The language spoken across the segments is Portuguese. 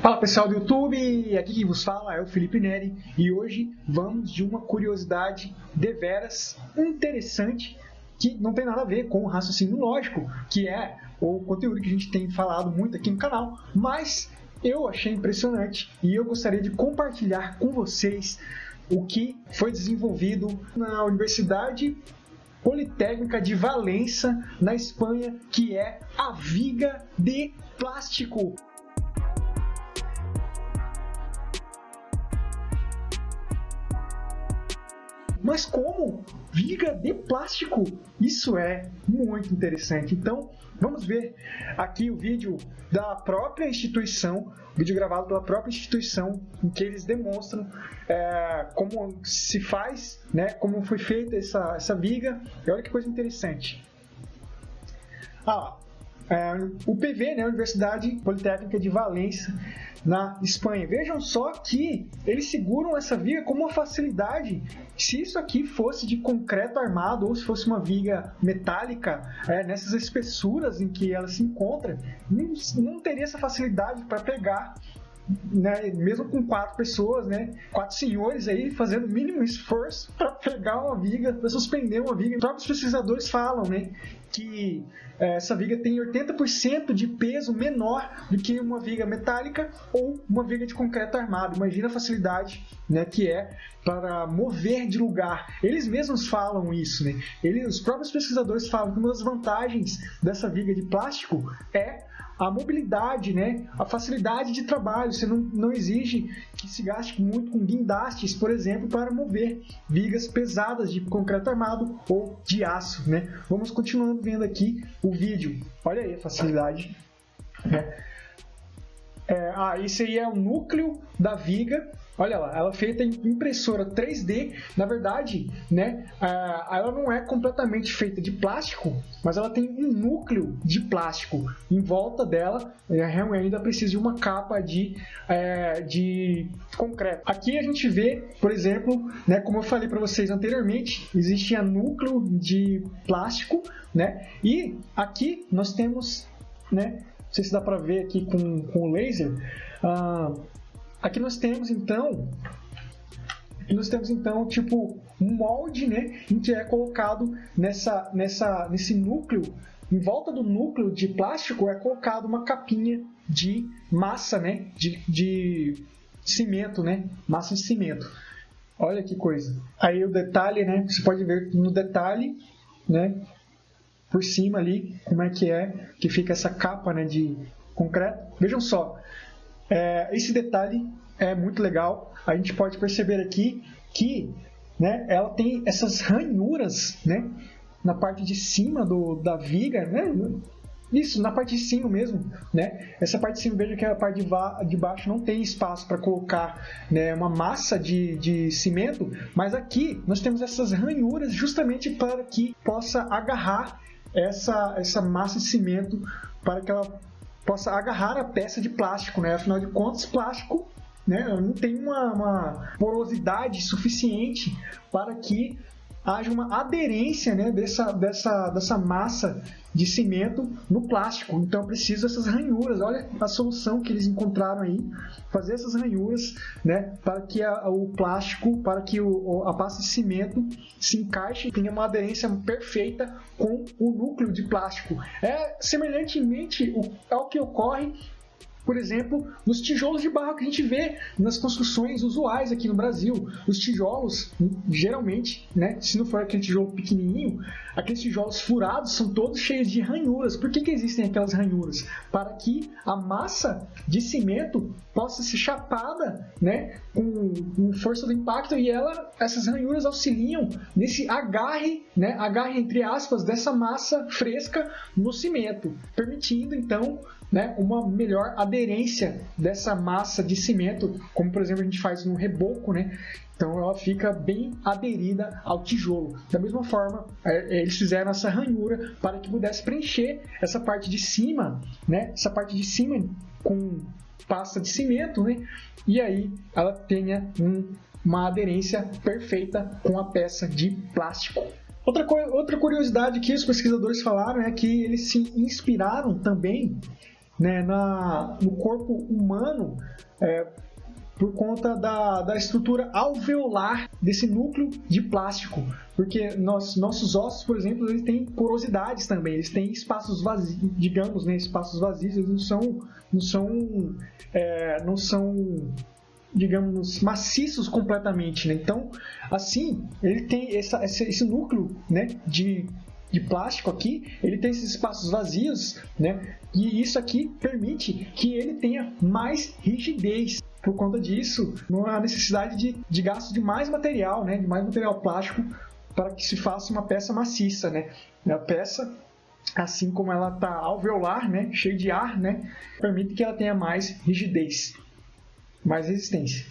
Fala pessoal do YouTube, aqui quem vos fala é o Felipe Neri e hoje vamos de uma curiosidade deveras interessante que não tem nada a ver com o raciocínio lógico, que é o conteúdo que a gente tem falado muito aqui no canal, mas eu achei impressionante e eu gostaria de compartilhar com vocês o que foi desenvolvido na Universidade Politécnica de Valença, na Espanha, que é a viga de plástico. Mas como? Viga de plástico? Isso é muito interessante. Então, vamos ver aqui o vídeo da própria instituição, vídeo gravado pela própria instituição, em que eles demonstram como se faz, né, como foi feita essa viga. E olha que coisa interessante. O PV, né, Universidade Politécnica de Valença, na Espanha. Vejam só que eles seguram essa viga com uma facilidade. Se isso aqui fosse de concreto armado ou se fosse uma viga metálica, nessas espessuras em que ela se encontra, não teria essa facilidade para pegar, né, mesmo com 4 pessoas, né, 4 senhores aí fazendo o mínimo esforço para pegar uma viga, para suspender uma viga. Os próprios pesquisadores falam, né, que essa viga tem 80% de peso menor do que uma viga metálica ou uma viga de concreto armado. Imagina a facilidade, né, que é para mover de lugar. Eles mesmos falam isso, né? Os próprios pesquisadores falam que uma das vantagens dessa viga de plástico é a mobilidade, né? A facilidade de trabalho. Você não exige que se gaste muito com guindastes, por exemplo, para mover vigas pesadas de concreto armado ou de aço, né? Vamos continuando vendo aqui o vídeo. Olha aí a facilidade, né? Esse aí é o núcleo da viga. Olha lá, ela é feita em impressora 3D. Na verdade, né, ela não é completamente feita de plástico, mas ela tem um núcleo de plástico em volta dela. Ainda precisa de uma capa de concreto. Aqui a gente vê, por exemplo, né, como eu falei para vocês anteriormente, existe um núcleo de plástico, né, e aqui nós temos, né, não sei se dá para ver aqui com o laser. Aqui nós temos então tipo um molde, né, em que é colocado nesse núcleo, em volta do núcleo de plástico é colocado uma capinha de massa, né, de cimento, né, massa de cimento. Olha que coisa. Aí o detalhe, né, você pode ver no detalhe, né, por cima ali, como é que fica essa capa, né, de concreto. Vejam só, esse detalhe é muito legal. A gente pode perceber aqui que, né, ela tem essas ranhuras, né, na parte de cima da viga, né, isso, na parte de cima mesmo, né, essa parte de cima, veja que a parte de baixo não tem espaço para colocar, né, uma massa de cimento, mas aqui nós temos essas ranhuras justamente para que possa agarrar essa massa de cimento, para que ela possa agarrar a peça de plástico, né? Afinal de contas, plástico, né, não tem uma porosidade suficiente para que haja uma aderência, né, dessa massa de cimento no plástico. Então precisa dessas ranhuras. Olha a solução que eles encontraram aí, fazer essas ranhuras, né, para que o plástico, para que a pasta de cimento se encaixe e tenha uma aderência perfeita com o núcleo de plástico. Semelhantemente ao que ocorre, por exemplo, nos tijolos de barro que a gente vê nas construções usuais aqui no Brasil. Os tijolos, geralmente, né, se não for aquele tijolo pequenininho, aqueles tijolos furados são todos cheios de ranhuras. Por que existem aquelas ranhuras? Para que a massa de cimento possa ser chapada, né, com força do impacto, e essas ranhuras auxiliam nesse agarre, né, agarre entre aspas, dessa massa fresca no cimento, permitindo então, né, uma melhor aderência dessa massa de cimento, como por exemplo a gente faz no reboco, né? Então ela fica bem aderida ao tijolo. Da mesma forma, eles fizeram essa ranhura para que pudesse preencher essa parte de cima, né? Essa parte de cima com pasta de cimento, né? E aí ela tenha uma aderência perfeita com a peça de plástico. Outra curiosidade que os pesquisadores falaram é que eles se inspiraram também né, no corpo humano por conta da estrutura alveolar desse núcleo de plástico, porque nossos ossos, por exemplo, eles têm porosidades também, eles têm espaços vazios, digamos, né, espaços vazios, eles não são digamos, maciços completamente, né? Então, assim, ele tem esse núcleo, né, de plástico aqui, ele tem esses espaços vazios, né? E isso aqui permite que ele tenha mais rigidez. Por conta disso, não há necessidade de gasto de mais material, né? De mais material plástico para que se faça uma peça maciça, né? A peça, assim como ela está alveolar, né, cheia de ar, né, permite que ela tenha mais rigidez, mais resistência.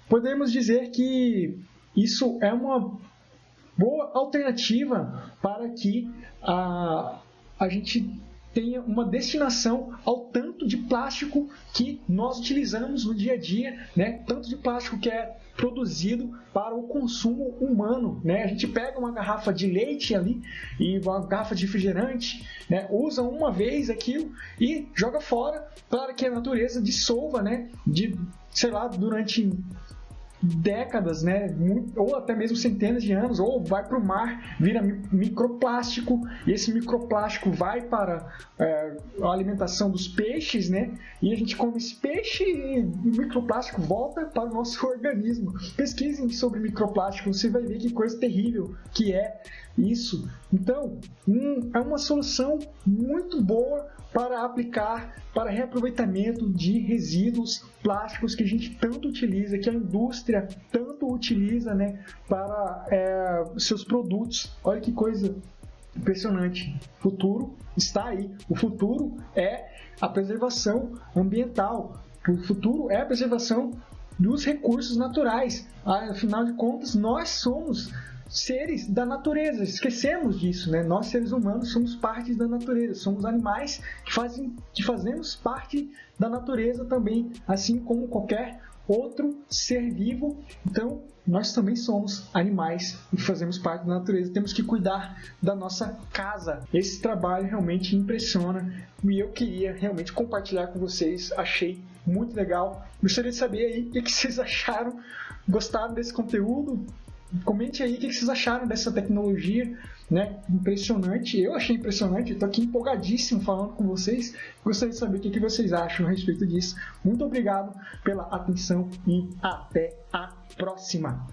Podemos dizer que isso é uma boa alternativa para que a gente tenha uma destinação ao tanto de plástico que nós utilizamos no dia a dia, né? Tanto de plástico que é produzido para o consumo humano, né? A gente pega uma garrafa de leite ali e uma garrafa de refrigerante, né? Usa uma vez aquilo e joga fora para que a natureza dissolva, né? Sei lá, durante décadas, né, ou até mesmo centenas de anos, ou vai para o mar, vira microplástico, e esse microplástico vai para a alimentação dos peixes, né, e a gente come esse peixe e o microplástico volta para o nosso organismo. Pesquisem sobre microplástico, você vai ver que coisa terrível que é isso. Então, é uma solução muito boa para aplicar para reaproveitamento de resíduos plásticos que a gente tanto utiliza, que a indústria tanto utiliza, né, para seus produtos. Olha que coisa impressionante. O futuro está aí. O futuro é a preservação ambiental. O futuro é a preservação dos recursos naturais. Afinal de contas, nós somos seres da natureza, esquecemos disso, né? Nós, seres humanos, somos parte da natureza, somos animais que fazemos parte da natureza também, assim como qualquer outro ser vivo. Então, nós também somos animais e fazemos parte da natureza, temos que cuidar da nossa casa. Esse trabalho realmente impressiona e eu queria realmente compartilhar com vocês, achei muito legal. Gostaria de saber aí o que vocês acharam, gostaram desse conteúdo? Comente aí o que vocês acharam dessa tecnologia, né? Impressionante, eu achei impressionante, estou aqui empolgadíssimo falando com vocês. Gostaria de saber o que vocês acham a respeito disso. Muito obrigado pela atenção e até a próxima!